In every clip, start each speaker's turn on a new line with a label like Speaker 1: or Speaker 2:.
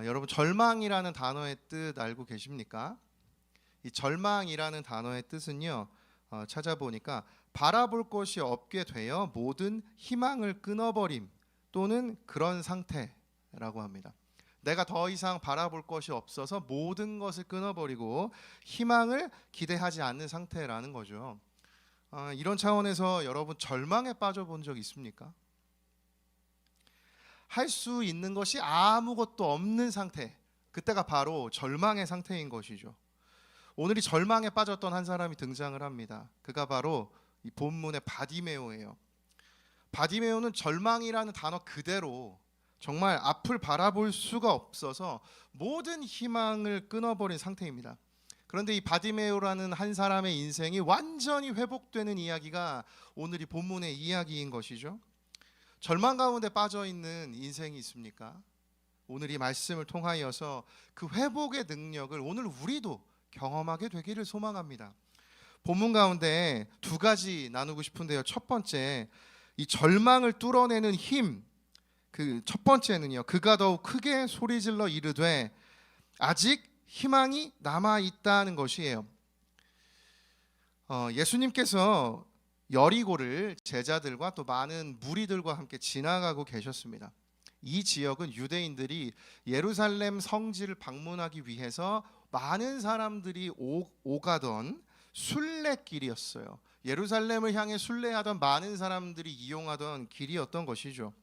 Speaker 1: 여러분 절망이라는 단어의 뜻 알고 계십니까? 이 절망이라는 단어의 뜻은요, 찾아보니까 바라볼 것이 없게 되어 모든 희망을 끊어버림 또는 그런 상태라고 합니다. 내가 더 이상 바라볼 것이 없어서 모든 것을 끊어버리고 희망을 기대하지 않는 상태라는 거죠. 이런 차원에서 여러분 절망에 빠져본 적 있습니까? 할 수 있는 것이 아무것도 없는 상태, 그때가 바로 절망의 상태인 것이죠. 오늘이 절망에 빠졌던 한 사람이 등장을 합니다. 그가 바로 이 본문의 바디메오예요. 바디메오는 절망이라는 단어 그대로 정말 앞을 바라볼 수가 없어서 모든 희망을 끊어버린 상태입니다. 그런데 이 바디메오라는 한 사람의 인생이 완전히 회복되는 이야기가 오늘 이 본문의 이야기인 것이죠. 절망 가운데 빠져 있는 인생이 있습니까? 오늘 이 말씀을 통하여서 그 회복의 능력을 오늘 우리도 경험하게 되기를 소망합니다. 본문 가운데 두 가지 나누고 싶은데요. 첫 번째, 이 절망을 뚫어내는 힘. 그 첫 번째는요, 그가 더욱 크게 소리질러 이르되 아직 희망이 남아 있다는 것이에요. 예수님께서 여리고를 제자들과 또 많은 무리들과 함께 지나가고 계셨습니다. 이 지역은 유대인들이 예루살렘 성지를 방문하기 위해서 많은 사람들이 오가던 순례길이었어요. 예루살렘을 향해 순례하던 많은 사람들이 이용하던 길이었던 것이죠.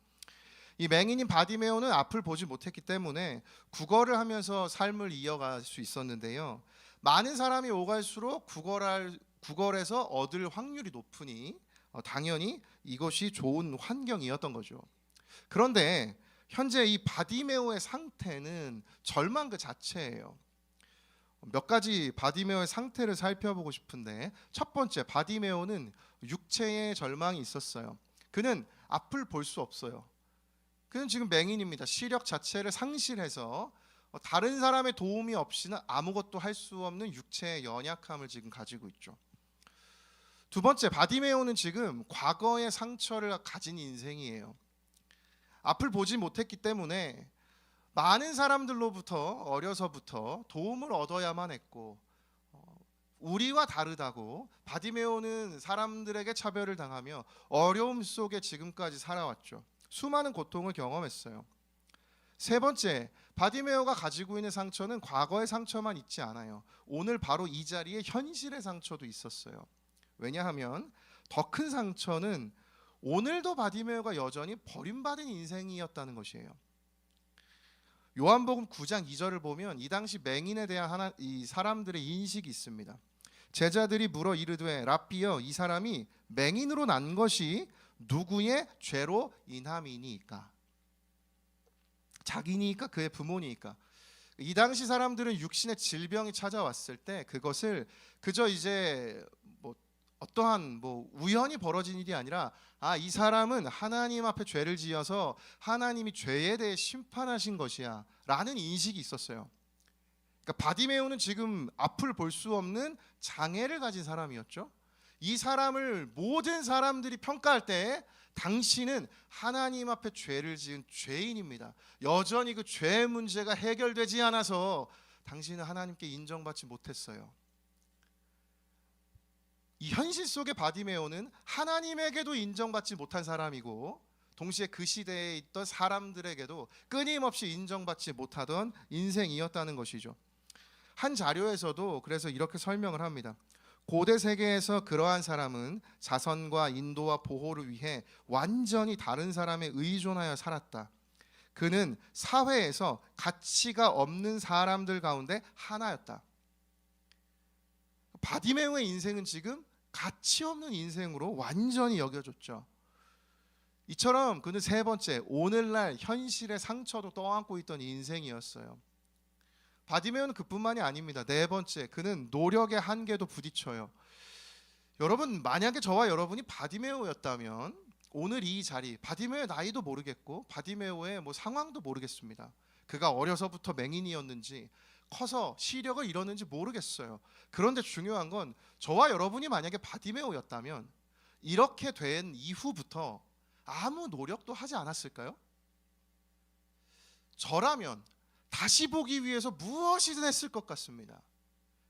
Speaker 1: 이 맹인인 바디메오는 앞을 보지 못했기 때문에 구걸을 하면서 삶을 이어갈 수 있었는데요. 많은 사람이 오갈수록 구걸에서 얻을 확률이 높으니 당연히 이것이 좋은 환경이었던 거죠. 그런데 현재 이 바디메오의 상태는 절망 그 자체예요. 몇 가지 바디메오의 상태를 살펴보고 싶은데, 첫 번째, 바디메오는 육체의 절망이 있었어요. 그는 앞을 볼 수 없어요. 그는 지금 맹인입니다. 시력 자체를 상실해서 다른 사람의 도움이 없이는 아무것도 할 수 없는 육체의 연약함을 지금 가지고 있죠. 두 번째, 바디메오는 지금 과거의 상처를 가진 인생이에요. 앞을 보지 못했기 때문에 많은 사람들로부터 어려서부터 도움을 얻어야만 했고, 우리와 다르다고 바디메오는 사람들에게 차별을 당하며 어려움 속에 지금까지 살아왔죠. 수많은 고통을 경험했어요. 세 번째, 바디메오가 가지고 있는 상처는 과거의 상처만 있지 않아요. 오늘 바로 이 자리에 현실의 상처도 있었어요. 왜냐하면 더 큰 상처는 오늘도 바디메오가 여전히 버림받은 인생이었다는 것이에요. 요한복음 9장 2절을 보면 이 당시 맹인에 대한 이 사람들의 인식이 있습니다. 제자들이 물어 이르되 랍비여, 이 사람이 맹인으로 난 것이 누구의 죄로 인함이니까? 자기니까, 그의 부모니까? 이 당시 사람들은 육신의 질병이 찾아왔을 때 그것을 그저 이제 어떠한 우연히 벌어진 일이 아니라, 이 사람은 하나님 앞에 죄를 지어서 하나님이 죄에 대해 심판하신 것이야 라는 인식이 있었어요. 그러니까 바디메오는 지금 앞을 볼 수 없는 장애를 가진 사람이었죠. 이 사람을 모든 사람들이 평가할 때 당신은 하나님 앞에 죄를 지은 죄인입니다. 여전히 그 죄 문제가 해결되지 않아서 당신은 하나님께 인정받지 못했어요. 이 현실 속의 바디메오는 하나님에게도 인정받지 못한 사람이고, 동시에 그 시대에 있던 사람들에게도 끊임없이 인정받지 못하던 인생이었다는 것이죠. 한 자료에서도 그래서 이렇게 설명을 합니다. 고대 세계에서 그러한 사람은 자선과 인도와 보호를 위해 완전히 다른 사람에 의존하여 살았다. 그는 사회에서 가치가 없는 사람들 가운데 하나였다. 바디메오의 인생은 지금 가치 없는 인생으로 완전히 여겨졌죠. 이처럼 그는 세 번째, 오늘날 현실의 상처도 떠안고 있던 인생이었어요. 바디메오는 그뿐만이 아닙니다. 네 번째, 그는 노력의 한계도 부딪혀요. 여러분, 만약에 저와 여러분이 바디메오였다면 오늘 이 자리, 바디메오의 나이도 모르겠고 바디메오의 상황도 모르겠습니다. 그가 어려서부터 맹인이었는지 커서 시력을 잃었는지 모르겠어요. 그런데 중요한 건 저와 여러분이 만약에 바디메오였다면 이렇게 된 이후부터 아무 노력도 하지 않았을까요? 저라면 다시 보기 위해서 무엇이든 했을 것 같습니다.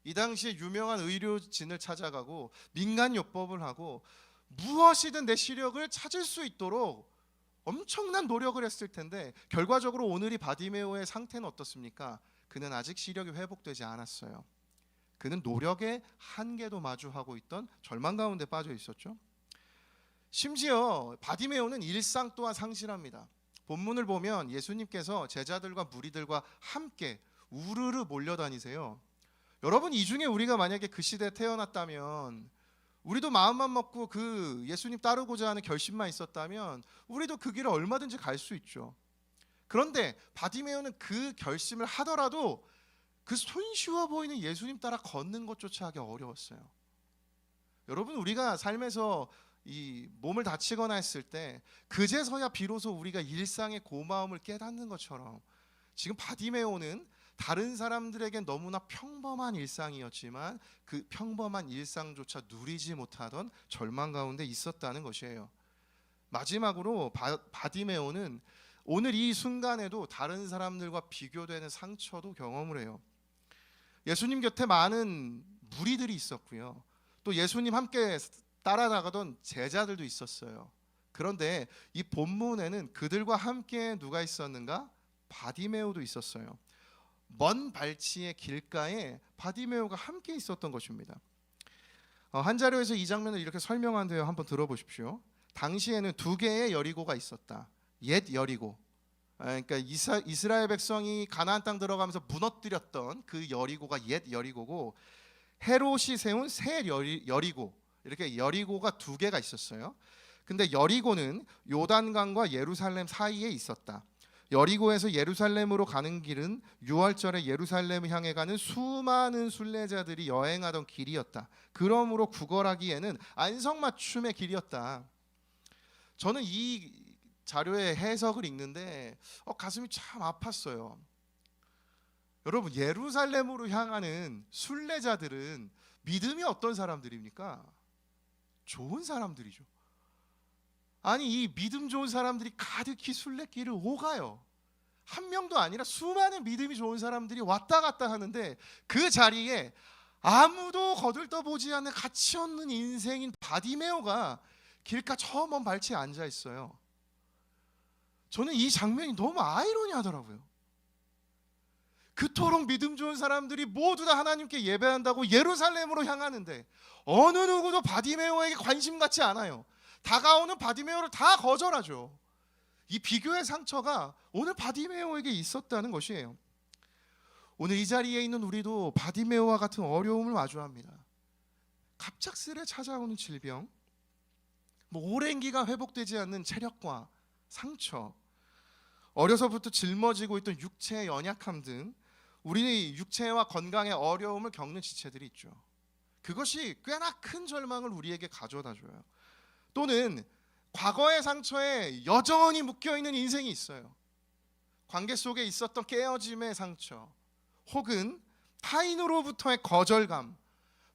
Speaker 1: 이 당시에 유명한 의료진을 찾아가고 민간요법을 하고 무엇이든 내 시력을 찾을 수 있도록 엄청난 노력을 했을 텐데 결과적으로 오늘 이 바디메오의 상태는 어떻습니까? 그는 아직 시력이 회복되지 않았어요. 그는 노력의 한계도 마주하고 있던 절망 가운데 빠져 있었죠. 심지어 바디메오는 일상 또한 상실합니다. 본문을 보면 예수님께서 제자들과 무리들과 함께 우르르 몰려다니세요. 여러분, 이 중에 우리가 만약에 그 시대에 태어났다면, 우리도 마음만 먹고 그 예수님 따르고자 하는 결심만 있었다면 우리도 그 길을 얼마든지 갈 수 있죠. 그런데 바디메오는 그 결심을 하더라도 그 손쉬워 보이는 예수님 따라 걷는 것조차 하기 어려웠어요. 여러분, 우리가 삶에서 이 몸을 다치거나 했을 때 그제서야 비로소 우리가 일상의 고마움을 깨닫는 것처럼 지금 바디메오는 다른 사람들에겐 너무나 평범한 일상이었지만 그 평범한 일상조차 누리지 못하던 절망 가운데 있었다는 것이에요. 마지막으로 바디메오는 오늘 이 순간에도 다른 사람들과 비교되는 상처도 경험을 해요. 예수님 곁에 많은 무리들이 있었고요. 또 예수님 함께 따라나가던 제자들도 있었어요. 그런데 이 본문에는 그들과 함께 누가 있었는가? 바디메오도 있었어요. 먼 발치의 길가에 바디메오가 함께 있었던 것입니다. 한 자료에서 이 장면을 이렇게 설명한데요. 한번 들어보십시오. 당시에는 두 개의 여리고가 있었다. 옛 여리고, 그러니까 이스라엘 백성이 가나안 땅 들어가면서 무너뜨렸던 그 여리고가 옛 여리고고, 헤롯이 세운 새 여리고, 이렇게 여리고가 두 개가 있었어요. 근데 여리고는 요단강과 예루살렘 사이에 있었다. 여리고에서 예루살렘으로 가는 길은 6월절에 예루살렘을 향해 가는 수많은 순례자들이 여행하던 길이었다. 그러므로 구걸하기에는 안성맞춤의 길이었다. 저는 이 자료의 해석을 읽는데 가슴이 참 아팠어요. 여러분, 예루살렘으로 향하는 순례자들은 믿음이 어떤 사람들입니까? 좋은 사람들이죠. 아니, 이 믿음 좋은 사람들이 가득히 순례길을 오가요. 한 명도 아니라 수많은 믿음이 좋은 사람들이 왔다 갔다 하는데 그 자리에 아무도 거들떠보지 않는 가치 없는 인생인 바디메오가 길가 저 먼 발치에 앉아 있어요. 저는 이 장면이 너무 아이러니하더라고요. 그토록 믿음 좋은 사람들이 모두 다 하나님께 예배한다고 예루살렘으로 향하는데 어느 누구도 바디메오에게 관심 갖지 않아요. 다가오는 바디메오를 다 거절하죠. 이 비교의 상처가 오늘 바디메오에게 있었다는 것이에요. 오늘 이 자리에 있는 우리도 바디메오와 같은 어려움을 마주합니다. 갑작스레 찾아오는 질병, 오랜 기간 회복되지 않는 체력과 상처, 어려서부터 짊어지고 있던 육체의 연약함 등 우리 육체와 건강의 어려움을 겪는 지체들이 있죠. 그것이 꽤나 큰 절망을 우리에게 가져다 줘요. 또는 과거의 상처에 여전히 묶여있는 인생이 있어요. 관계 속에 있었던 깨어짐의 상처, 혹은 타인으로부터의 거절감,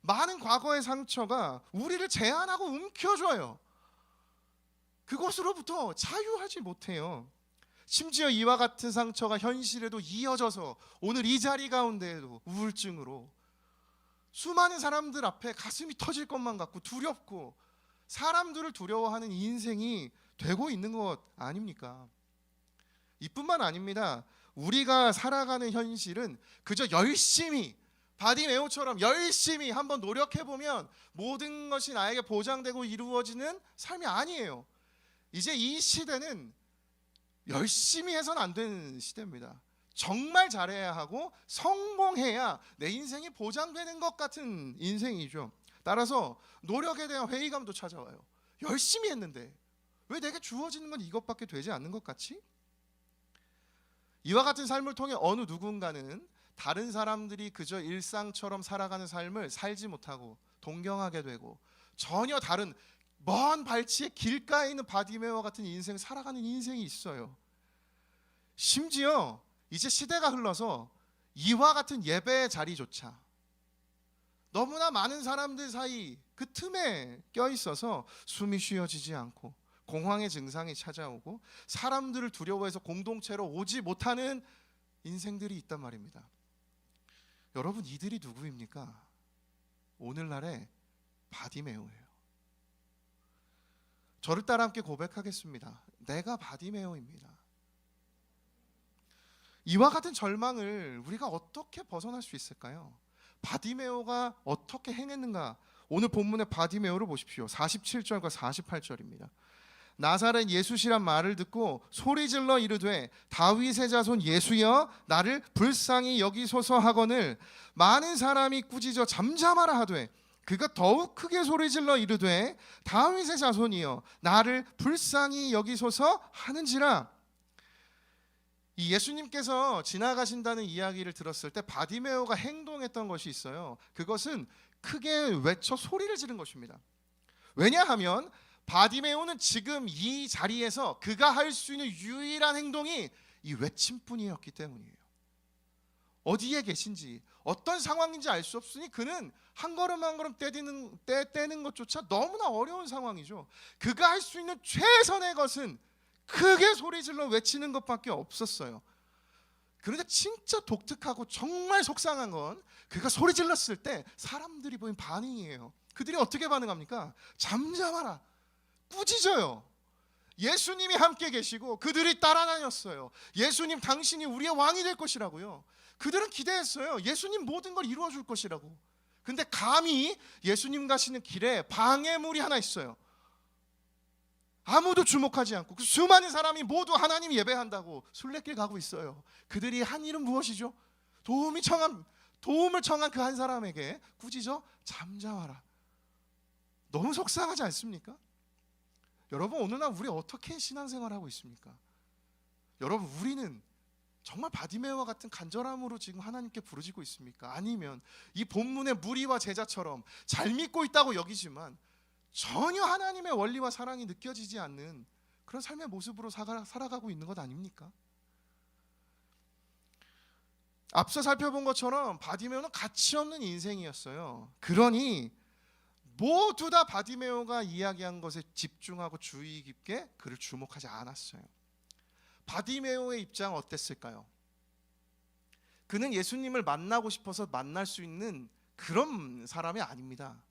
Speaker 1: 많은 과거의 상처가 우리를 제한하고 움켜줘요. 그것으로부터 자유하지 못해요. 심지어 이와 같은 상처가 현실에도 이어져서 오늘 이 자리 가운데에도 우울증으로 수많은 사람들 앞에 가슴이 터질 것만 같고 두렵고 사람들을 두려워하는 인생이 되고 있는 것 아닙니까? 이뿐만 아닙니다. 우리가 살아가는 현실은 그저 열심히 바디메오처럼 열심히 한번 노력해보면 모든 것이 나에게 보장되고 이루어지는 삶이 아니에요. 이제 이 시대는 열심히 해서는 안 되는 시대입니다. 정말 잘해야 하고 성공해야 내 인생이 보장되는 것 같은 인생이죠. 따라서 노력에 대한 회의감도 찾아와요. 열심히 했는데 왜 내게 주어지는 건 이것밖에 되지 않는 것 같지? 이와 같은 삶을 통해 어느 누군가는 다른 사람들이 그저 일상처럼 살아가는 삶을 살지 못하고 동경하게 되고 전혀 다른 먼 발치의 길가에 있는 바디메오와 같은 인생을 살아가는 인생이 있어요. 심지어 이제 시대가 흘러서 이와 같은 예배의 자리조차 너무나 많은 사람들 사이 그 틈에 껴있어서 숨이 쉬어지지 않고 공황의 증상이 찾아오고 사람들을 두려워해서 공동체로 오지 못하는 인생들이 있단 말입니다. 여러분, 이들이 누구입니까? 오늘날의 바디메오예요. 저를 따라 함께 고백하겠습니다. 내가 바디메오입니다. 이와 같은 절망을 우리가 어떻게 벗어날 수 있을까요? 바디메오가 어떻게 행했는가? 오늘 본문의 바디메오를 보십시오. 47절과 48절입니다. 나사렛 예수시란 말을 듣고 소리질러 이르되 다윗의 자손 예수여 나를 불쌍히 여기소서 하거늘 많은 사람이 꾸짖어 잠잠하라 하되 그가 더욱 크게 소리질러 이르되 다윗의 자손이여 나를 불쌍히 여기소서 하는지라. 이 예수님께서 지나가신다는 이야기를 들었을 때 바디메오가 행동했던 것이 있어요. 그것은 크게 외쳐 소리를 지른 것입니다. 왜냐하면 바디메오는 지금 이 자리에서 그가 할 수 있는 유일한 행동이 이 외침뿐이었기 때문이에요. 어디에 계신지 어떤 상황인지 알 수 없으니 그는 한 걸음 한 걸음 떼는 것조차 너무나 어려운 상황이죠. 그가 할 수 있는 최선의 것은 크게 소리질러 외치는 것밖에 없었어요. 그런데 진짜 독특하고 정말 속상한 건 그가 소리질렀을 때 사람들이 보인 반응이에요. 그들이 어떻게 반응합니까? 잠잠하라, 꾸짖어요. 예수님이 함께 계시고 그들이 따라다녔어요. 예수님 당신이 우리의 왕이 될 것이라고요. 그들은 기대했어요. 예수님 모든 걸 이루어 줄 것이라고. 근데 감히 예수님 가시는 길에 방해물이 하나 있어요. 아무도 주목하지 않고 그 수많은 사람이 모두 하나님 예배한다고 순례길 가고 있어요. 그들이 한 일은 무엇이죠? 도움을 청한 그 한 사람에게 꾸짖어 잠잠하라. 너무 속상하지 않습니까? 여러분, 오늘날 우리 어떻게 신앙생활하고 있습니까? 여러분, 우리는 정말 바디메오와 같은 간절함으로 지금 하나님께 부르짖고 있습니까? 아니면 이 본문의 무리와 제자처럼 잘 믿고 있다고 여기지만 전혀 하나님의 원리와 사랑이 느껴지지 않는 그런 삶의 모습으로 살아가고 있는 것 아닙니까? 앞서 살펴본 것처럼 바디메오는 가치 없는 인생이었어요. 그러니 모두 다 바디메오가 이야기한 것에 집중하고 주의 깊게 그를 주목하지 않았어요. 바디메오의 입장은 어땠을까요? 그는 예수님을 만나고 싶어서 만날 수 있는 그런 사람이 아닙니다.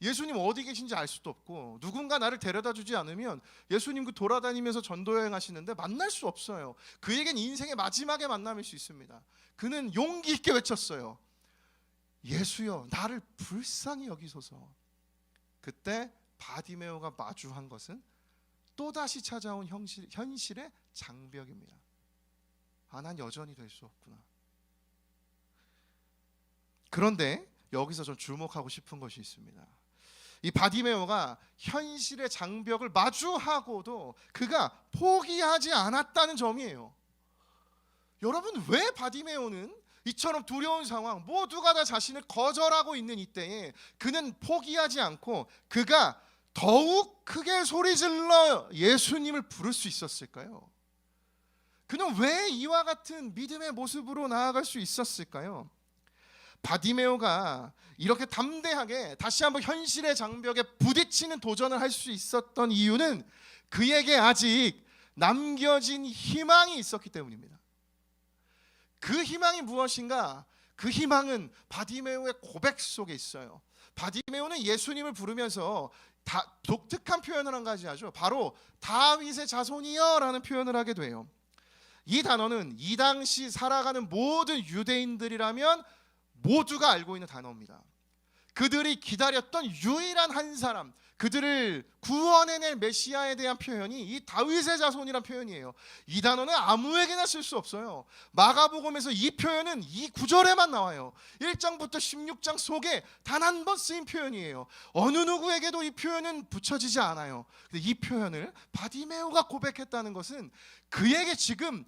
Speaker 1: 예수님 어디 계신지 알 수도 없고 누군가 나를 데려다 주지 않으면 예수님 그 돌아다니면서 전도여행 하시는데 만날 수 없어요. 그에겐 인생의 마지막의 만남일 수 있습니다. 그는 용기 있게 외쳤어요. 예수여 나를 불쌍히 여기소서. 그때 바디메오가 마주한 것은 또다시 찾아온 현실의 장벽입니다. 난 여전히 될 수 없구나. 그런데 여기서 좀 주목하고 싶은 것이 있습니다. 이 바디메오가 현실의 장벽을 마주하고도 그가 포기하지 않았다는 점이에요. 여러분, 왜 바디메오는 이처럼 두려운 상황, 모두가 다 자신을 거절하고 있는 이때에 그는 포기하지 않고 그가 더욱 크게 소리질러 예수님을 부를 수 있었을까요? 그는 왜 이와 같은 믿음의 모습으로 나아갈 수 있었을까요? 바디메오가 이렇게 담대하게 다시 한번 현실의 장벽에 부딪히는 도전을 할 수 있었던 이유는 그에게 아직 남겨진 희망이 있었기 때문입니다. 그 희망이 무엇인가? 그 희망은 바디메오의 고백 속에 있어요. 바디메오는 예수님을 부르면서 독특한 표현을 한 가지 하죠. 바로 다윗의 자손이여 라는 표현을 하게 돼요. 이 단어는 이 당시 살아가는 모든 유대인들이라면 모두가 알고 있는 단어입니다. 그들이 기다렸던 유일한 한 사람, 그들을 구원해낼 메시아에 대한 표현이 이 다윗의 자손이란 표현이에요. 이 단어는 아무에게나 쓸 수 없어요. 마가복음에서 이 표현은 이 구절에만 나와요. 1장부터 16장 속에 단 한 번 쓰인 표현이에요. 어느 누구에게도 이 표현은 붙여지지 않아요. 근데 이 표현을 바디메오가 고백했다는 것은 그에게 지금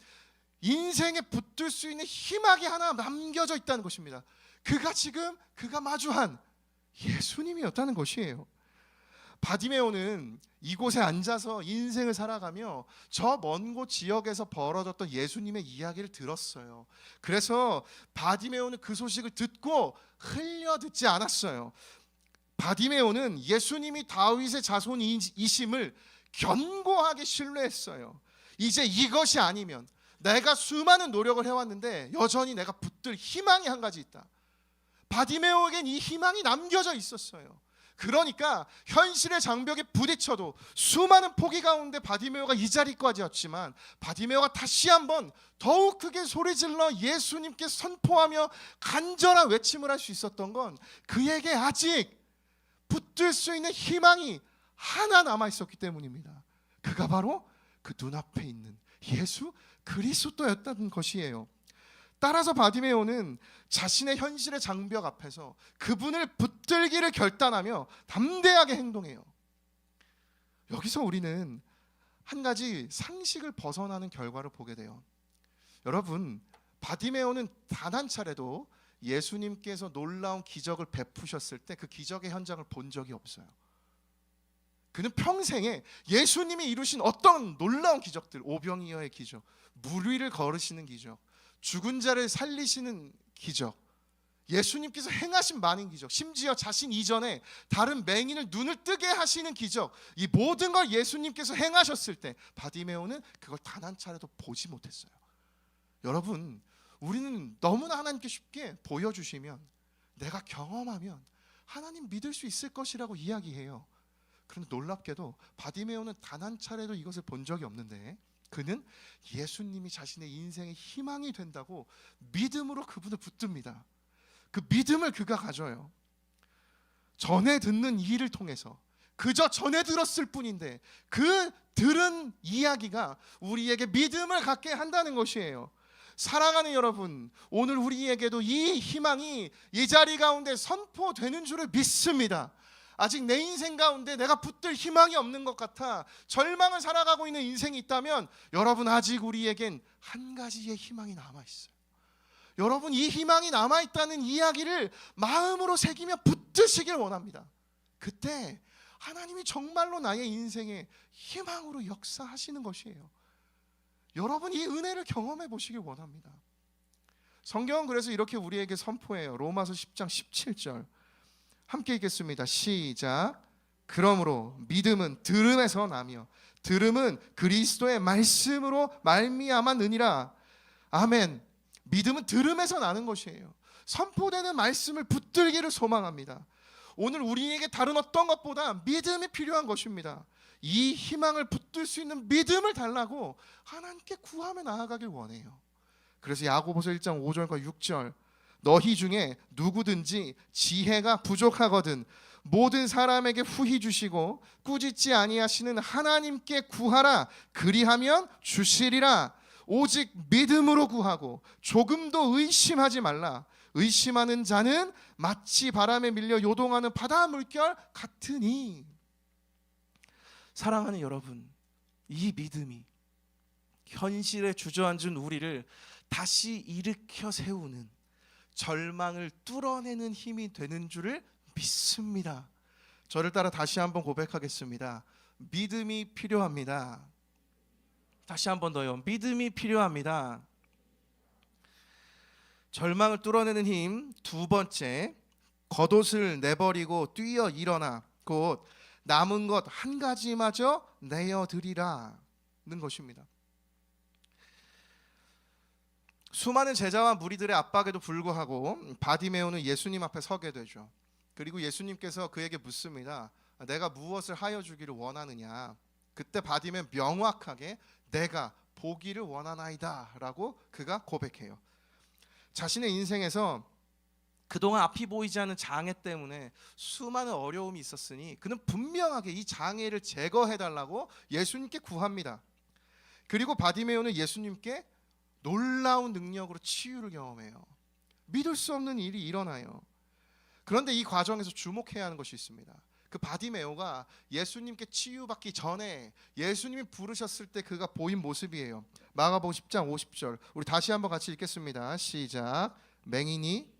Speaker 1: 인생에 붙들 수 있는 희망이 하나 남겨져 있다는 것입니다. 그가 마주한 예수님이었다는 것이에요. 바디메오는 이곳에 앉아서 인생을 살아가며 저 먼 곳 지역에서 벌어졌던 예수님의 이야기를 들었어요. 그래서 바디메오는 그 소식을 듣고 흘려 듣지 않았어요. 바디메오는 예수님이 다윗의 자손이심을 견고하게 신뢰했어요. 이제 이것이 아니면 내가 수많은 노력을 해왔는데 여전히 내가 붙들 희망이 한 가지 있다. 바디메오에겐 이 희망이 남겨져 있었어요. 그러니까 현실의 장벽에 부딪혀도 수많은 포기 가운데 바디메오가 이 자리까지 왔지만 바디메오가 다시 한번 더욱 크게 소리질러 예수님께 선포하며 간절한 외침을 할 수 있었던 건 그에게 아직 붙들 수 있는 희망이 하나 남아 있었기 때문입니다. 그가 바로 그 눈앞에 있는 예수 그리스도였다는 것이에요. 따라서 바디메오는 자신의 현실의 장벽 앞에서 그분을 붙들기를 결단하며 담대하게 행동해요. 여기서 우리는 한 가지 상식을 벗어나는 결과를 보게 돼요. 여러분, 바디메오는 단 한 차례도 예수님께서 놀라운 기적을 베푸셨을 때 그 기적의 현장을 본 적이 없어요. 그는 평생에 예수님이 이루신 어떤 놀라운 기적들, 오병이어의 기적, 물 위를 걸으시는 기적, 죽은 자를 살리시는 기적, 예수님께서 행하신 많은 기적, 심지어 자신 이전에 다른 맹인을 눈을 뜨게 하시는 기적, 이 모든 걸 예수님께서 행하셨을 때 바디메오는 그걸 단 한 차례도 보지 못했어요. 여러분, 우리는 너무나 하나님께 쉽게 보여주시면, 내가 경험하면 하나님 믿을 수 있을 것이라고 이야기해요. 그런데 놀랍게도 바디메오는 단 한 차례도 이것을 본 적이 없는데 그는 예수님이 자신의 인생의 희망이 된다고 믿음으로 그분을 붙듭니다. 그 믿음을 그가 가져요. 전에 듣는 일을 통해서, 그저 전에 들었을 뿐인데 그 들은 이야기가 우리에게 믿음을 갖게 한다는 것이에요. 사랑하는 여러분, 오늘 우리에게도 이 희망이 이 자리 가운데 선포되는 줄을 믿습니다. 아직 내 인생 가운데 내가 붙들 희망이 없는 것 같아 절망을 살아가고 있는 인생이 있다면, 여러분, 아직 우리에겐 한 가지의 희망이 남아있어요. 여러분, 이 희망이 남아있다는 이야기를 마음으로 새기며 붙드시길 원합니다. 그때 하나님이 정말로 나의 인생에 희망으로 역사하시는 것이에요. 여러분, 이 은혜를 경험해 보시길 원합니다. 성경은 그래서 이렇게 우리에게 선포해요. 로마서 10장 17절 함께 읽겠습니다. 시작. 그러므로 믿음은 들음에서 나며 들음은 그리스도의 말씀으로 말미암아 느니라. 아멘. 믿음은 들음에서 나는 것이에요. 선포되는 말씀을 붙들기를 소망합니다. 오늘 우리에게 다른 어떤 것보다 믿음이 필요한 것입니다. 이 희망을 붙들 수 있는 믿음을 달라고 하나님께 구하며 나아가길 원해요. 그래서 야고보서 1장 5절과 6절, 너희 중에 누구든지 지혜가 부족하거든 모든 사람에게 후히 주시고 꾸짖지 아니하시는 하나님께 구하라. 그리하면 주시리라. 오직 믿음으로 구하고 조금도 의심하지 말라. 의심하는 자는 마치 바람에 밀려 요동하는 바다 물결 같으니. 사랑하는 여러분, 이 믿음이 현실에 주저앉은 우리를 다시 일으켜 세우는, 절망을 뚫어내는 힘이 되는 줄을 믿습니다. 저를 따라 다시 한번 고백하겠습니다. 믿음이 필요합니다. 다시 한번 더요. 믿음이 필요합니다. 절망을 뚫어내는 힘 두 번째, 겉옷을 내버리고 뛰어 일어나 곧 남은 것 한 가지마저 내어드리라는 것입니다. 수많은 제자와 무리들의 압박에도 불구하고 바디메오는 예수님 앞에 서게 되죠. 그리고 예수님께서 그에게 묻습니다. 내가 무엇을 하여 주기를 원하느냐. 그때 바디메오는 명확하게 내가 보기를 원하나이다 라고 그가 고백해요. 자신의 인생에서 그동안 앞이 보이지 않는 장애 때문에 수많은 어려움이 있었으니 그는 분명하게 이 장애를 제거해달라고 예수님께 구합니다. 그리고 바디메오는 예수님께 놀라운 능력으로 치유를 경험해요. 믿을 수 없는 일이 일어나요. 그런데 이 과정에서 주목해야 하는 것이 있습니다. 그 바디메오가 예수님께 치유받기 전에 예수님이 부르셨을 때 그가 보인 모습이에요. 마가복음 10장 50절 우리 다시 한번 같이 읽겠습니다. 시작. 맹인이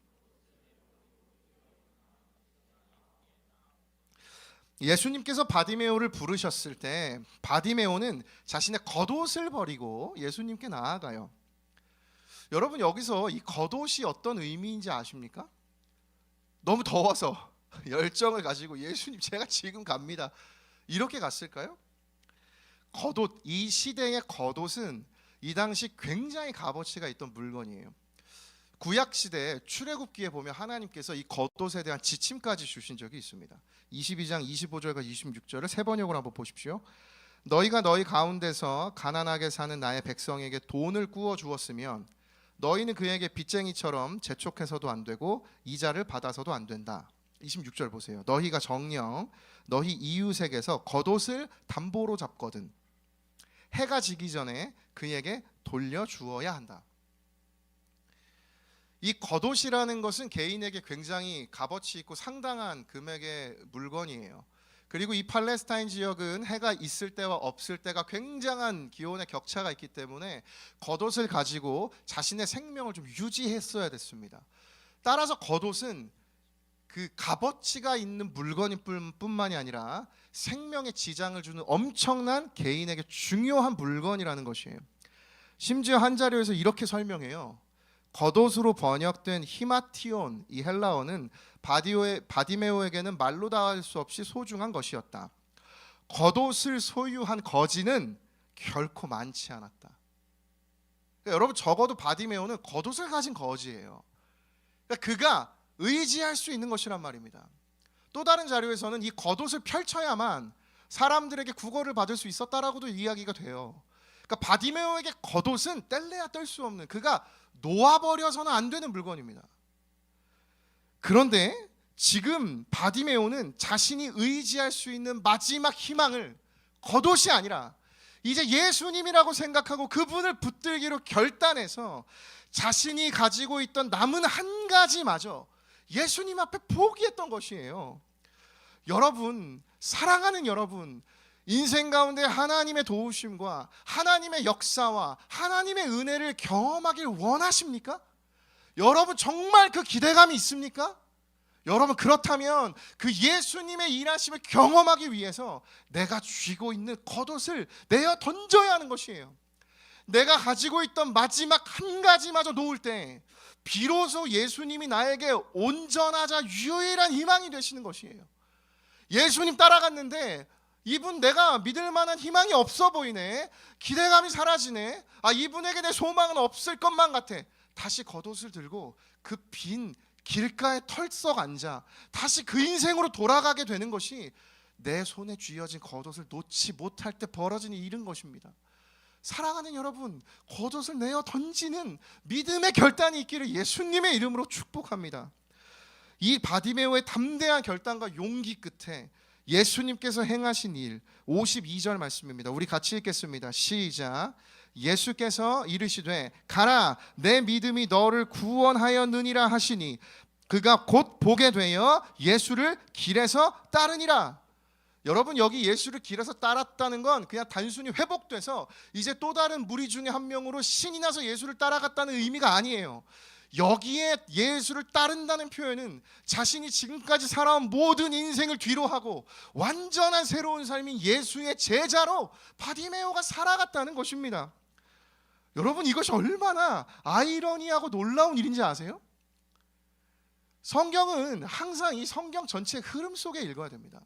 Speaker 1: 예수님께서 바디메오를 부르셨을 때 바디메오는 자신의 겉옷을 버리고 예수님께 나아가요. 여러분, 여기서 이 겉옷이 어떤 의미인지 아십니까? 너무 더워서 열정을 가지고 예수님 제가 지금 갑니다 이렇게 갔을까요? 겉옷, 이 시대의 겉옷은 이 당시 굉장히 값어치가 있던 물건이에요. 구약 시대 출애굽기에 보면 하나님께서 이 겉옷에 대한 지침까지 주신 적이 있습니다. 22장 25절과 26절을 세 번역으로 한번 보십시오. 너희가 너희 가운데서 가난하게 사는 나의 백성에게 돈을 구워 주었으면 너희는 그에게 빚쟁이처럼 재촉해서도 안 되고 이자를 받아서도 안 된다. 26절 보세요. 너희가 정녕 너희 이웃에게서 겉옷을 담보로 잡거든 해가 지기 전에 그에게 돌려주어야 한다. 이 겉옷이라는 것은 개인에게 굉장히 값어치 있고 상당한 금액의 물건이에요. 그리고 이 팔레스타인 지역은 해가 있을 때와 없을 때가 굉장한 기온의 격차가 있기 때문에 겉옷을 가지고 자신의 생명을 좀 유지했어야 됐습니다. 따라서 겉옷은 그 값어치가 있는 물건일 뿐만이 아니라 생명에 지장을 주는 엄청난 개인에게 중요한 물건이라는 것이에요. 심지어 한 자료에서 이렇게 설명해요. 겉옷으로 번역된 히마티온, 이 헬라어는 바디메오에게는 말로 다 할 수 없이 소중한 것이었다. 겉옷을 소유한 거지는 결코 많지 않았다. 그러니까 여러분, 적어도 바디메오는 겉옷을 가진 거지예요. 그러니까 그가 의지할 수 있는 것이란 말입니다. 또 다른 자료에서는 이 겉옷을 펼쳐야만 사람들에게 구걸을 받을 수 있었다라고도 이야기가 돼요. 그러니까 바디메오에게 겉옷은 뗄래야 뗄 수 없는, 그가 놓아버려서는 안 되는 물건입니다. 그런데 지금 바디메오는 자신이 의지할 수 있는 마지막 희망을 겉옷이 아니라 이제 예수님이라고 생각하고 그분을 붙들기로 결단해서 자신이 가지고 있던 남은 한 가지마저 예수님 앞에 포기했던 것이에요. 여러분, 사랑하는 여러분, 인생 가운데 하나님의 도우심과 하나님의 역사와 하나님의 은혜를 경험하길 원하십니까? 여러분, 정말 그 기대감이 있습니까? 여러분, 그렇다면 그 예수님의 일하심을 경험하기 위해서 내가 쥐고 있는 겉옷을 내어 던져야 하는 것이에요. 내가 가지고 있던 마지막 한 가지마저 놓을 때 비로소 예수님이 나에게 온전하자 유일한 희망이 되시는 것이에요. 예수님 따라갔는데 이분 내가 믿을 만한 희망이 없어 보이네. 기대감이 사라지네. 이분에게 내 소망은 없을 것만 같아. 다시 겉옷을 들고 그 빈 길가에 털썩 앉아 다시 그 인생으로 돌아가게 되는 것이 내 손에 쥐어진 겉옷을 놓지 못할 때 벌어지는 일인 것입니다. 사랑하는 여러분, 겉옷을 내어 던지는 믿음의 결단이 있기를 예수님의 이름으로 축복합니다. 이 바디메오의 담대한 결단과 용기 끝에 예수님께서 행하신 일, 52절 말씀입니다. 우리 같이 읽겠습니다. 시작. 예수께서 이르시되 가라, 내 믿음이 너를 구원하였느니라 하시니 그가 곧 보게 되어 예수를 길에서 따르니라. 여러분, 여기 예수를 길에서 따랐다는 건 그냥 단순히 회복돼서 이제 또 다른 무리 중에 한 명으로 신이 나서 예수를 따라갔다는 의미가 아니에요. 여기에 예수를 따른다는 표현은 자신이 지금까지 살아온 모든 인생을 뒤로하고 완전한 새로운 삶인 예수의 제자로 바디메오가 살아갔다는 것입니다. 여러분, 이것이 얼마나 아이러니하고 놀라운 일인지 아세요? 성경은 항상 이 성경 전체의 흐름 속에 읽어야 됩니다.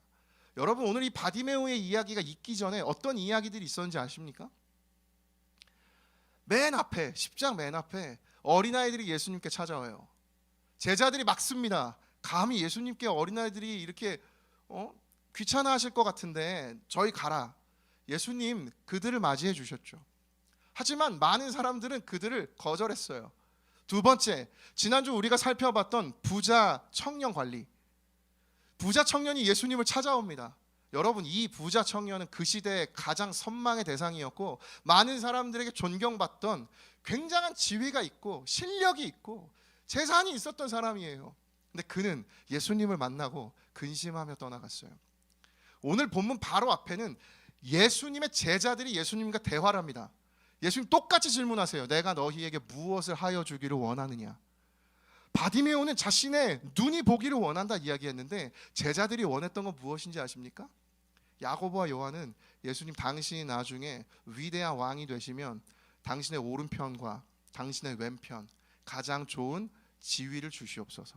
Speaker 1: 여러분, 오늘 이 바디메오의 이야기가 있기 전에 어떤 이야기들이 있었는지 아십니까? 맨 앞에, 10장 맨 앞에 어린아이들이 예수님께 찾아와요. 제자들이 막습니다. 감히 예수님께 어린아이들이 이렇게 귀찮아하실 것 같은데 저희 가라. 예수님 그들을 맞이해 주셨죠. 하지만 많은 사람들은 그들을 거절했어요. 두 번째, 지난주 우리가 살펴봤던 부자 청년 관리. 부자 청년이 예수님을 찾아옵니다. 여러분, 이 부자 청년은 그 시대의 가장 선망의 대상이었고 많은 사람들에게 존경받던 굉장한 지위가 있고 실력이 있고 재산이 있었던 사람이에요. 근데 그는 예수님을 만나고 근심하며 떠나갔어요. 오늘 본문 바로 앞에는 예수님의 제자들이 예수님과 대화를 합니다. 예수님 똑같이 질문하세요. 내가 너희에게 무엇을 하여 주기를 원하느냐? 바디메오는 자신의 눈이 보기를 원한다 이야기했는데 제자들이 원했던 건 무엇인지 아십니까? 야고보와 요한은 예수님, 당신이 나중에 위대한 왕이 되시면 당신의 오른편과 당신의 왼편 가장 좋은 지위를 주시옵소서.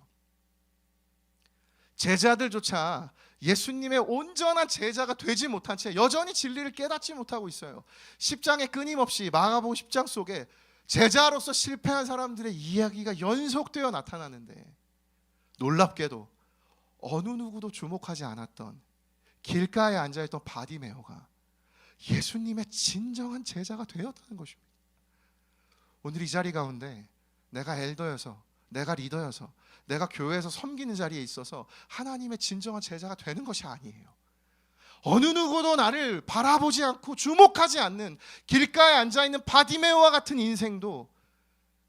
Speaker 1: 제자들조차 예수님의 온전한 제자가 되지 못한 채 여전히 진리를 깨닫지 못하고 있어요. 10장에 끊임없이 마가복음 10장 속에 제자로서 실패한 사람들의 이야기가 연속되어 나타나는데, 놀랍게도 어느 누구도 주목하지 않았던 길가에 앉아있던 바디메오가 예수님의 진정한 제자가 되었다는 것입니다. 오늘 이 자리 가운데 내가 엘더여서, 내가 리더여서, 내가 교회에서 섬기는 자리에 있어서 하나님의 진정한 제자가 되는 것이 아니에요. 어느 누구도 나를 바라보지 않고 주목하지 않는 길가에 앉아있는 바디메오와 같은 인생도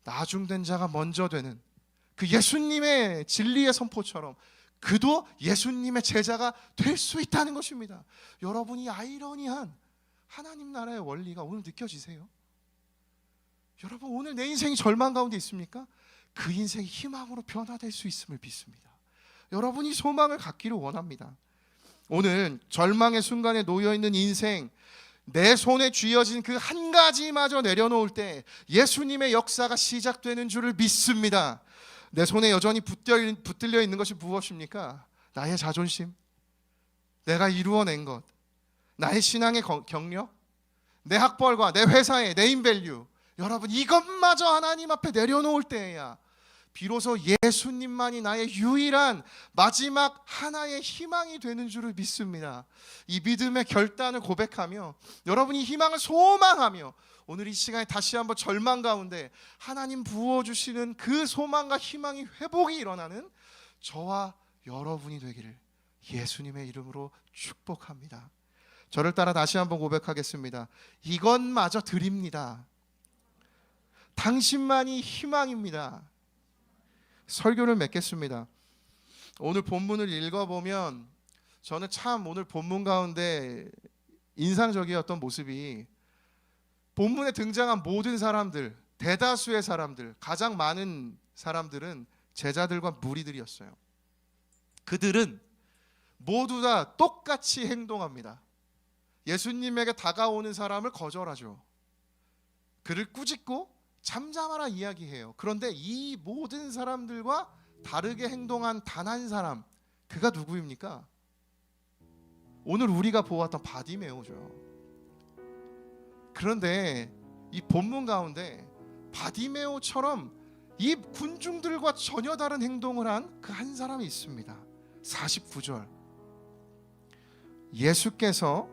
Speaker 1: 나중된 자가 먼저 되는 그 예수님의 진리의 선포처럼 그도 예수님의 제자가 될 수 있다는 것입니다. 여러분, 이 아이러니한 하나님 나라의 원리가 오늘 느껴지세요? 여러분, 오늘 내 인생이 절망 가운데 있습니까? 그 인생이 희망으로 변화될 수 있음을 믿습니다. 여러분이 소망을 갖기를 원합니다. 오늘 절망의 순간에 놓여있는 인생, 내 손에 쥐어진 그 한 가지마저 내려놓을 때 예수님의 역사가 시작되는 줄을 믿습니다. 내 손에 여전히 붙들려 있는 것이 무엇입니까? 나의 자존심, 내가 이루어낸 것, 나의 신앙의 경력, 내 학벌과 내 회사의 네임밸류, 여러분, 이것마저 하나님 앞에 내려놓을 때에야 비로소 예수님만이 나의 유일한 마지막 하나의 희망이 되는 줄을 믿습니다. 이 믿음의 결단을 고백하며 여러분이 희망을 소망하며 오늘 이 시간에 다시 한번 절망 가운데 하나님 부어주시는 그 소망과 희망이 회복이 일어나는 저와 여러분이 되기를 예수님의 이름으로 축복합니다. 저를 따라 다시 한번 고백하겠습니다. 이것마저 드립니다. 당신만이 희망입니다. 설교를 맺겠습니다. 오늘 본문을 읽어보면 저는 참 오늘 본문 가운데 인상적이었던 모습이, 본문에 등장한 모든 사람들, 대다수의 사람들, 가장 많은 사람들은 제자들과 무리들이었어요. 그들은 모두 다 똑같이 행동합니다. 예수님에게 다가오는 사람을 거절하죠. 그를 꾸짖고 잠잠하라 이야기해요. 그런데 이 모든 사람들과 다르게 행동한 단 한 사람, 그가 누구입니까? 오늘 우리가 보았던 바디메오죠. 그런데 이 본문 가운데 바디메오처럼 이 군중들과 전혀 다른 행동을 한 그 한 사람이 있습니다. 49절, 예수께서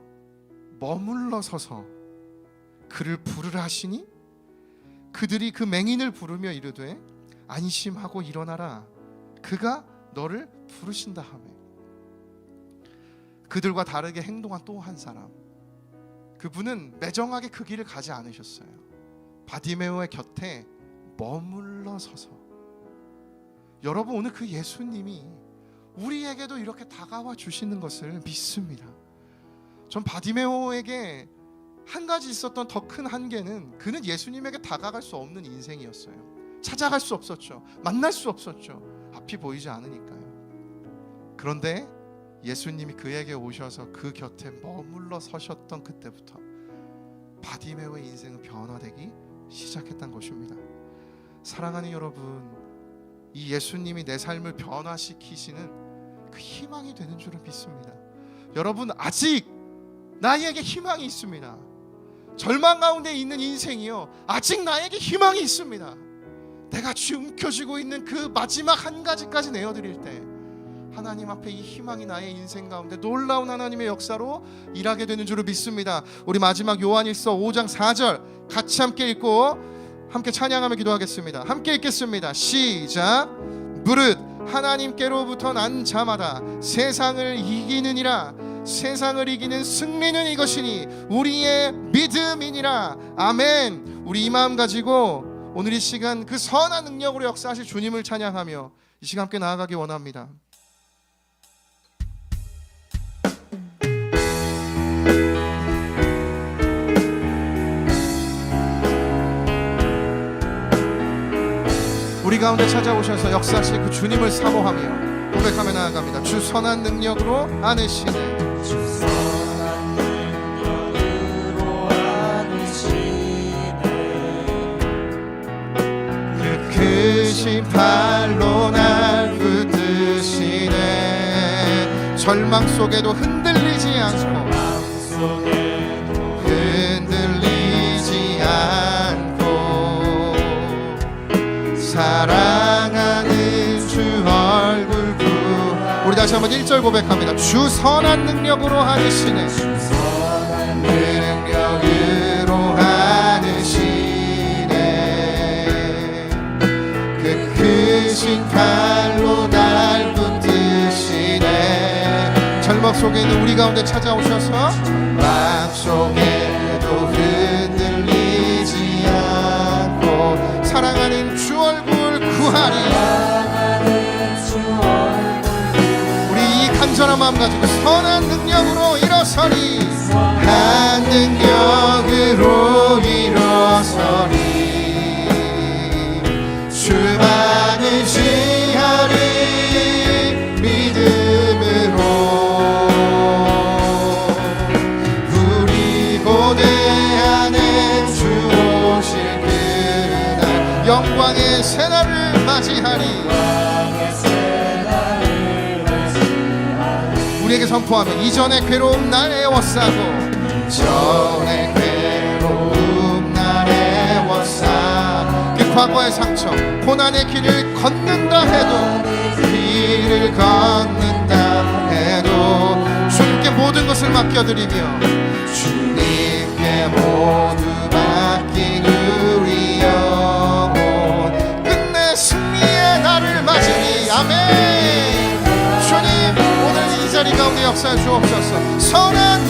Speaker 1: 머물러 서서 그를 부르라 하시니 그들이 그 맹인을 부르며 이르되 안심하고 일어나라, 그가 너를 부르신다 하며. 그들과 다르게 행동한 또 한 사람, 그분은 매정하게 그 길을 가지 않으셨어요. 바디메오의 곁에 머물러 서서. 여러분, 오늘 그 예수님이 우리에게도 이렇게 다가와 주시는 것을 믿습니다. 전 바디메오에게 한 가지 있었던 더 큰 한계는 그는 예수님에게 다가갈 수 없는 인생이었어요. 찾아갈 수 없었죠. 만날 수 없었죠. 앞이 보이지 않으니까요. 그런데 예수님이 그에게 오셔서 그 곁에 머물러 서셨던 그때부터 바디메오의 인생은 변화되기 시작했던 것입니다. 사랑하는 여러분, 이 예수님이 내 삶을 변화시키시는 그 희망이 되는 줄을 믿습니다. 여러분, 아직 나에게 희망이 있습니다. 절망 가운데 있는 인생이요, 아직 나에게 희망이 있습니다. 내가 움켜쥐고 있는 그 마지막 한 가지까지 내어드릴 때 하나님 앞에 이 희망이 나의 인생 가운데 놀라운 하나님의 역사로 일하게 되는 줄을 믿습니다. 우리 마지막 요한일서 5장 4절 같이 함께 읽고 함께 찬양하며 기도하겠습니다. 함께 읽겠습니다. 시작. 무릇 하나님께로부터 난 자마다 세상을 이기느니라. 세상을 이기는 승리는 이것이니 우리의 믿음이니라. 아멘. 우리 이 마음 가지고 오늘 이 시간 그 선한 능력으로 역사하실 주님을 찬양하며 이 시간 함께 나아가기 원합니다. 우리 가운데 찾아오셔서 역사하실 그 주님을 사모하며 고백하며 나아갑니다. 주 선한 능력으로 안으시네. 주 선한 능력으로 안으시네. 그 크신 팔로 날 붙드시네. 절망 속에도 흔들리지 않고 사랑하는 주 얼굴 우리 다시 한번 1절 고백합니다. 주 선한 능력으로 하시네. 능력으로 하시네. 그 크신 팔로 날 붙드시네. 절망 속에 있는 우리 가운데 찾아오셔서 맘 속에도 흔들리지 않고 사랑하는 주 얼굴 구하리. 우리 이 간절한 마음 가지고 선한 능력으로 일어서리. 한 능력으로 일어서리. 주만을 지하리. 믿음으로 우리 고대하는 주 오실 그날 영광의 새날을 맞이하리. 우리에게 선포하며 이전의 괴로움 날 애워싸고 전의 괴로움 날 애워싸. 그 과거의 상처 고난의 길을 걷는다 해도 길을 걷는다 해도 주님께 모든 것을 맡겨드리며 주님께 모두 맡긴 우리 영혼 끝내 승리의 날을 맞으니 아멘. 자리 가운데 역사해 주옵소서. 선한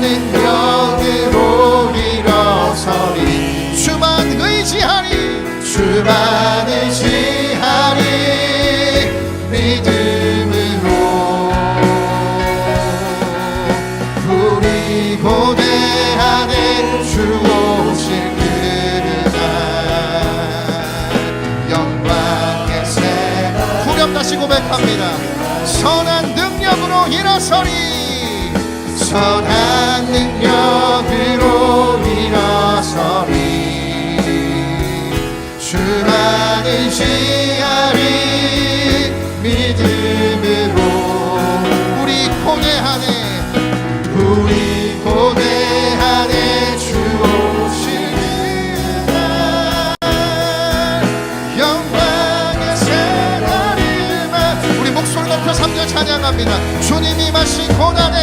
Speaker 1: 능력으로 일어서리. 주만 의지하리. 주만 의지하리. 믿음으로 우리 고대하네 주 오실 그날 영광의 새 후렴 다시 고백합니다. 선한 능력으로 일어서리. 선한 능력으로 일어서리. 주만 의지하리. 믿음으로 우리 고대하네. 우리 고대하네 주 오실 그날 영광의 새날을 우리 목소리 높여 3절 찬양합니다. 주님이 마신 고난에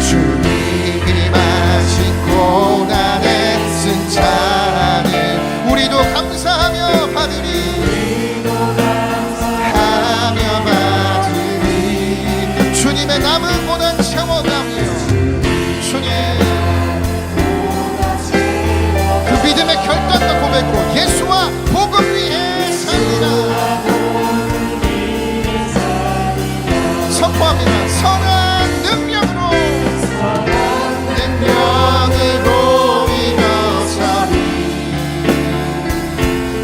Speaker 1: 주님이 마신 고난에 쓴 찬양을 우리도 감사하며 받으리. 하며 받으리. 주님의 남은 고난 채워가며 주님 그 믿음의 결단과 고백으로 예수와 복음 위에 삽니다. 선포합니다. 선한 능력으로 일어서리.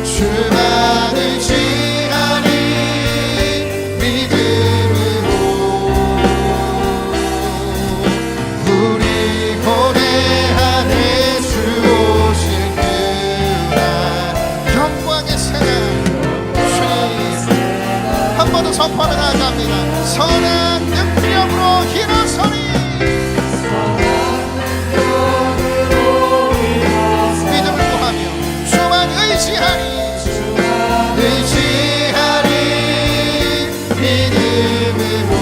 Speaker 1: 주만 의지하리. 믿음으로 우리 고대하네 주 오실 그날 영광의 새날 주님 한 번 더 선포하며 나아갑니다. 선한 능력으로 일어서리. 믿음을 구하며 주만 의지하리. 의지하리. 믿음으로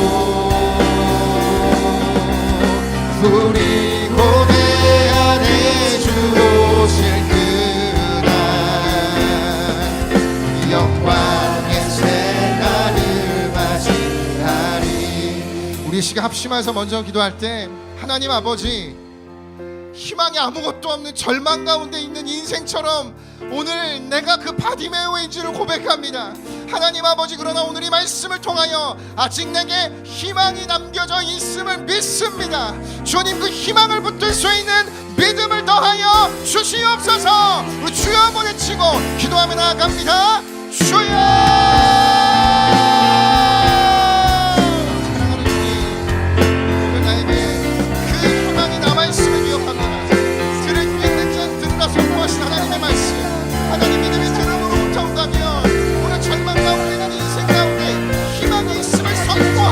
Speaker 1: 우리 고대하네 주 오실 그날 영광의 새날을 맞이하리. 우리 시간 합심해서 먼저 기도할 때 하나님 아버지 희망이 아무것도 없는 절망 가운데 있는 인생처럼 오늘 내가 그 바디메오인지를 고백합니다. 하나님 아버지 그러나 오늘 이 말씀을 통하여 아직 내게 희망이 남겨져 있음을 믿습니다. 주님 그 희망을 붙들 수 있는 믿음을 더하여 주시옵소서. 우리 주여 한번 외치고 기도하며 나아갑니다. 주여 하나님의 말씀 하나님 믿음이 들음으로부터 온다면 오늘 절망 가운데 있는 인생 가운데 희망이 있음을 선포하옵소서.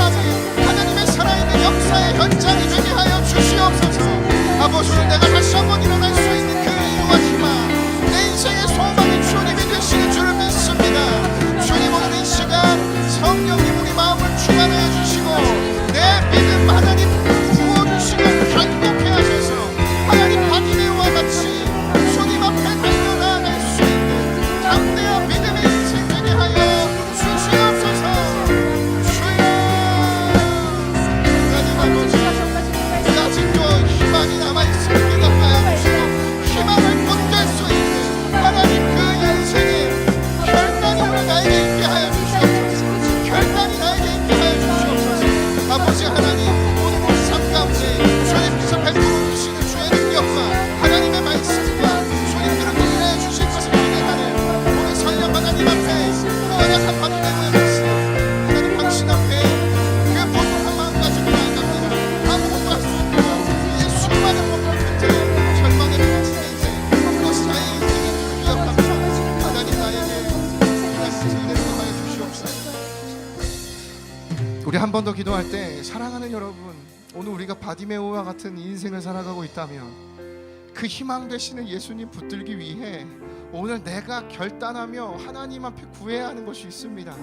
Speaker 1: 우리 한 번 더 기도할 때, 사랑하는 여러분, 오늘 우리가 바디메오와 같은 인생을 살아가고 있다면 그 희망 되시는 예수님 붙들기 위해 오늘 내가 결단하며 하나님 앞에 구해야 하는 것이 있습니다.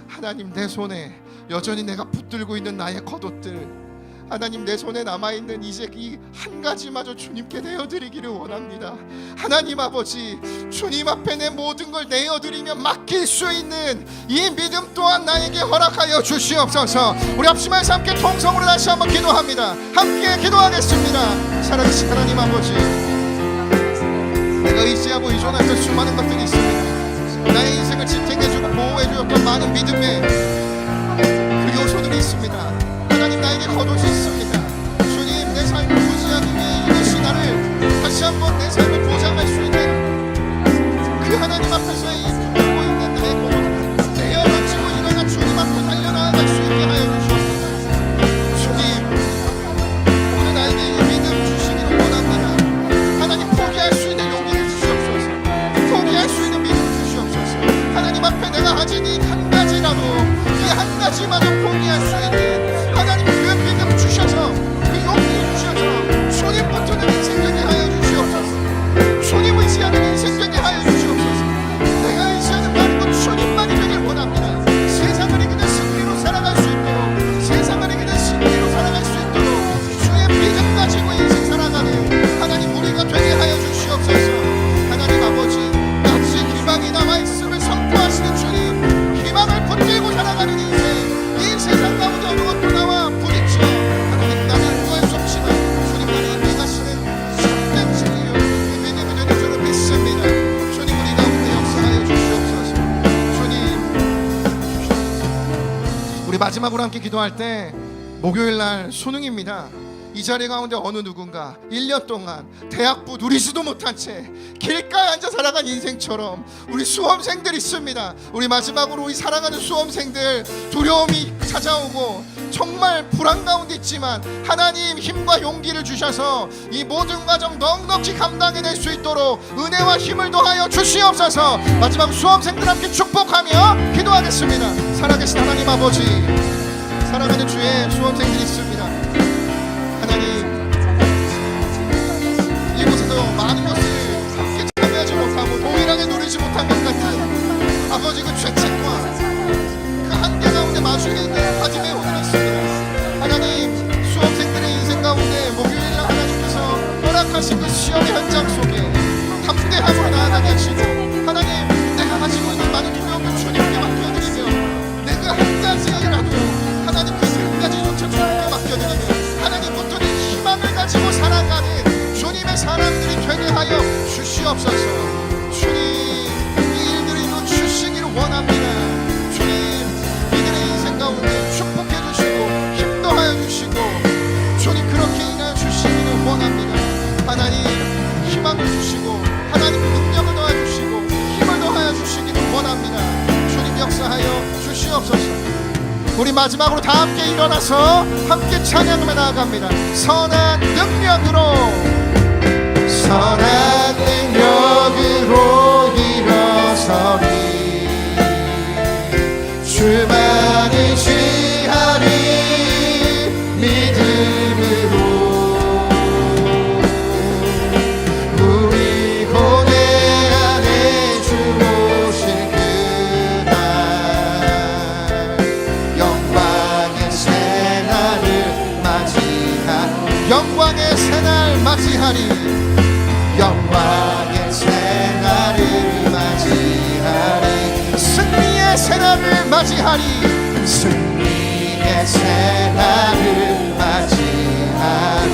Speaker 1: 하나님, 내 손에 여전히 내가 붙들고 있는 나의 겉옷들, 하나님, 내 손에 남아있는 이제 이 한 가지마저 주님께 내어드리기를 원합니다. 하나님 아버지, 주님 앞에 내 모든 걸 내어드리며 맡길 수 있는 이 믿음 또한 나에게 허락하여 주시옵소서. 우리 합심해서 함께 통성으로 다시 한번 기도합니다. 함께 기도하겠습니다. 살아계신 하나님 아버지, 내가 의지하고 의존했던 수많은 것들이 있습니다. 나의 인생을 지탱해주고 보호해주었던 많은 믿음의 그 요소들이 있습니다. 하나님, 나에게 겉옷이 있습니다. 주님, 내 삶을 부지하기 위해 이것이 나를 다시 한번 내 삶을 보장할 수 있는 그 하나님 앞에서 이 붙들고 있는 나의 겉옷 내어던지고 일어나 주님 앞으로 달려나갈 수 있게 하여 주시옵소서. 주님, 오늘 나에게 이 믿음 주시기를 원합니다. 하나님, 포기할 수 있는 용기를 주시옵소서. 포기할 수 있는 믿음 주시옵소서. 하나님 앞에 내가 가진 이 한 가지라도, 이 한 가지마저 포기할 수 있는 하나님, 그 믿음 주셔서, 그 용기 주셔서 주님 붙드는 인생 되게 하여 주시옵소서. 주님 의지하는 인생 되게 하여 주시옵소서. 내가 의지하는 바른 것 주님만이 되길 원합니다. 세상을 이기는 승리로 살아갈 수 있도록, 세상을 이기는 승리로 살아갈 수 있도록 주의 믿음 가지고 인생 살아가는 하나님 우리가 되게 하여 주시옵소서. 하나님 아버지, 아직 희망이 남아있음을 선포하시는 주님, 희망을 붙들고 살아가는 인생, 이 세상 가운데 어느 것도 나와 부딪혀 하나님 나를 구할 수 없지만 주님 나를 인도하시는 참된 진리요 그 믿음이 되는 줄을 믿습니다. 주님, 우리 가운데 역사하여 주시옵소서. 주님, 우리 마지막으로 함께 기도할 때, 목요일날 수능입니다. 이 자리 가운데 어느 누군가 1년 동안 대학부 누리지도 못한 채 길가에 앉아 살아간 인생처럼 우리 수험생들 있습니다. 우리 마지막으로 우리 사랑하는 수험생들, 두려움이 찾아오고 정말 불안 가운데 있지만 하나님 힘과 용기를 주셔서 이 모든 과정 넉넉히 감당해낼 수 있도록 은혜와 힘을 더하여 주시옵소서. 마지막 수험생들 함께 축복하며 기도하겠습니다. 살아계신 하나님 아버지, 사랑하는 주의 수험생들이 있습니다. 하나님, 이곳에서 많은 것을 함께 참여하지 못하고 동일하게 누리지 못한 것 같은 아버지 그 죄책과 그 한계 가운데 마주해 있는 바디메오들이 있습니다. 하나님, 수험생들의 인생 가운데 목요일날 하나님께서 허락하신 그 시험의 현장 속에 담대함으로 나아가게 하시고, 하나님, 내가 가지고 있는 많은 두려움을 주님께 맡겨드리며 내 그 한 가지라도 하나님 그 한 가지조차 주님께 맡겨드리며 하나님 붙드는 희망을 가지고 살아가는 주님의 사람들이 되게 하여 주시옵소서. 주님, 이 일들을 이루어 주시기를 원합니다. 주님, 이들의 인생 가운데 축복해 주시고 힘도 하여 주시고 주님 그렇게 인하여 주시기를 원합니다. 하나님, 희망을 주시고 하나님 능력을 더하여 주시고 힘을 더하여 주시기를 원합니다. 주님 역사하여 주시옵소서. 우리 마지막으로 다 함께 일어나서 함께 찬양하며 나아갑니다. 선한 능력으로, 선한 능력으로 일어서리, 주만 의지하리, 믿음으로 우리 고뇌 안에 주 오실 그날 영광의 새날을 맞이하리, 영광의 새날 맞이하리, 영광의 새날을 맞이하리, 승리의 새날을 맞이하리, 승리의 새날을 맞이하리.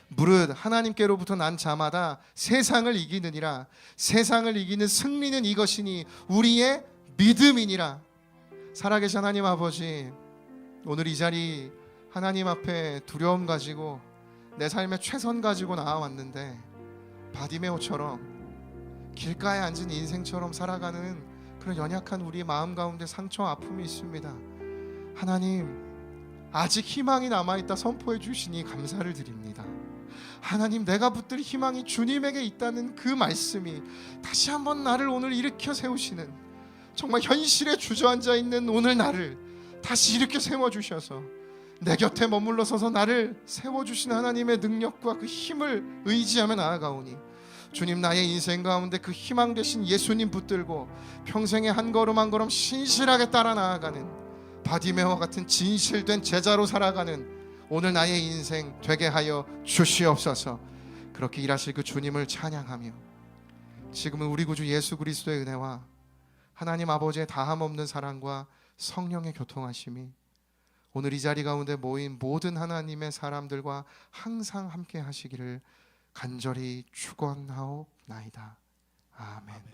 Speaker 1: 무릇 하나님께로부터 난 자마다 세상을 이기느니라. 세상을 이기는 승리는 이것이니 우리의 믿음이니라. 살아계신 하나님 아버지, 오늘 이 자리 하나님 앞에 두려움 가지고 내 삶의 최선 가지고 나와왔는데 바디메오처럼 길가에 앉은 인생처럼 살아가는 그런 연약한 우리의 마음 가운데 상처 아픔이 있습니다. 하나님, 아직 희망이 남아있다 선포해 주시니 감사를 드립니다. 하나님, 내가 붙들 희망이 주님에게 있다는 그 말씀이 다시 한번 나를 오늘 일으켜 세우시는, 정말 현실에 주저앉아 있는 오늘 나를 다시 이렇게 세워주셔서 내 곁에 머물러 서서 나를 세워주신 하나님의 능력과 그 힘을 의지하며 나아가오니 주님, 나의 인생 가운데 그 희망 되신 예수님 붙들고 평생에 한 걸음 한 걸음 신실하게 따라 나아가는 바디메오와 같은 진실된 제자로 살아가는 오늘 나의 인생 되게 하여 주시옵소서. 그렇게 일하실 그 주님을 찬양하며 지금은 우리 구주 예수 그리스도의 은혜와 하나님 아버지의 다함없는 사랑과 성령의 교통하심이 오늘 이 자리 가운데 모인 모든 하나님의 사람들과 항상 함께 하시기를 간절히 축원하옵나이다. 아멘.